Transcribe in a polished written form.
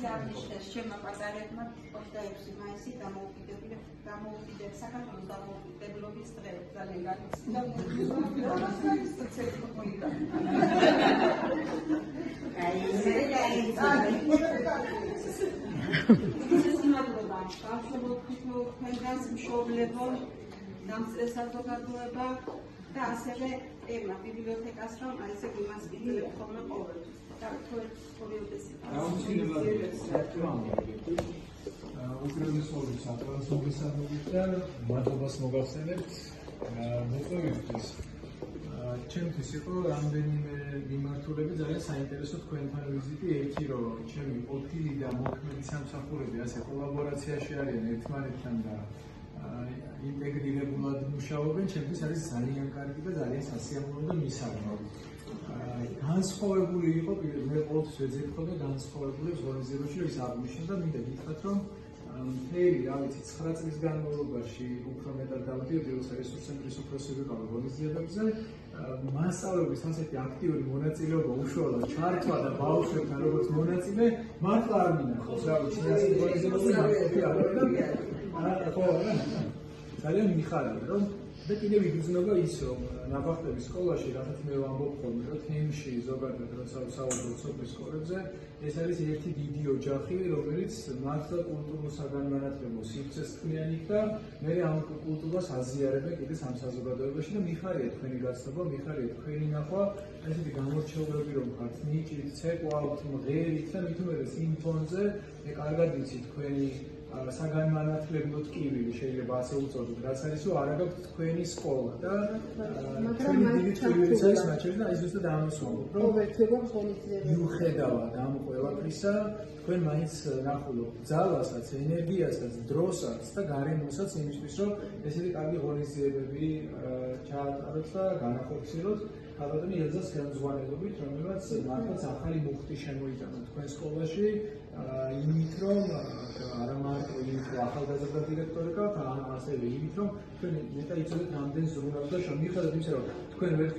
ასე აღნიშნეს ჩემმა პატარებმა 26 მაისი საქართველოს დამოუკიდებლობის დღე ძალიან განიცდა. ქვეყანას მშობლებო დამწრე საზოგადოება და ასევე ეხლა ბიბლიოთეკას რომ აი ესე იმას ვიძლებთ ხოლმე ყოველთვის. უპირველესობის სატრანსპორტის და მადლობას მოგახსენებთ მოწვევისთვის. ჩემთვის იყო რამდენიმე მიმართულები ძალიან საინტერესო თქვენთან ვიზიტი. ერთი რომ ჩემი ყოფილი და მოქმედი სამსახურები ასე კოლაბორაციაში არიან ერთმანეთთან და ინტეგრირებულად მუშაობენ, ჩემთვის არის ძალიან კარგი და ძალიან სასიამოვნო და მისაღები. განსხვავებული იყო, მე ყოველთვის ვეძებხოდა განსხვავებულებს ღონისძიებაში, რომ ის აღნიშნო და მინდა გითხრათ, რომ მთელი, რა ვიცი, 9 წლის განმავლობაში უფრო მეტად დავდიოდი, როცა რესურსცენტრის უფროსი ვიყავი ღონისძიებებზე, მასწავლებლების ასეთი აქტიური მონაწილეობა, უშუალოდ ჩართვა და ბავშვებთან როგორც მონაწილე, მართლა არ მინახავს, რა ვიცი, ასეთი ღონისძიებები ძალიან მიხარია, რომ და კიდევ იგრძნობა ის, რომ ნაბახტების სკოლაში, რასაც მე ვამბობ ხოლმე, რომ თემში ზოგადად როცა ვსაუბრობ სოფლის სკოლებზე, ეს არის ერთი დიდი ოჯახი, რომელიც მართლა კულტურულ საგანმანათლებლო სივრცეს ქმნიან იქ და მე ამ კულტურას აზიარებენ კიდე ამ საზოგადოებაში და მიხარია თქვენი გაცნობა, მიხარია თქვენი ნახვა, ესეთი გამორჩეულები რომ ხართ, ნიჭით, ცეკვავთ, მღერით და მით უმეტეს იმ ფონზე, მე კარგად ვიცი თქვენი საგანმანათლებლო ტკივილი შეიძლება ასე უწოდოთ, რაც არის, რომ არ აქვს თქვენი სკოლა და ჩვენი დიდი ტკივილი არის მაჩვენე და ის ზუსტად ამას ვამბობ, რომ მიუხედავად ამ ყველაფრისა, თქვენ მაინც ნახულობთ ძალასაც, ენერგიასაც, დროსაც და გარემოსაც იმისთვის, რომ ესეთი კარგი ღონისძიებები ჩაატაროთ და განახორციელოთ ქალბატონი ელზას ხელმძღვანელობით, რომელმაც მართლაც ახალი მუხტი შემოიტანა თქვენ სკოლაში, იმით, რომ არა მარტო იმით, რომ ახალგაზრდა დირექტორი გაქვთ, ასევე იმით, რომ თქვენ მეტად იცოდეთ რამდენ ზრუნავს და მიუხედავად იმისა, რომ თქვენ ვერ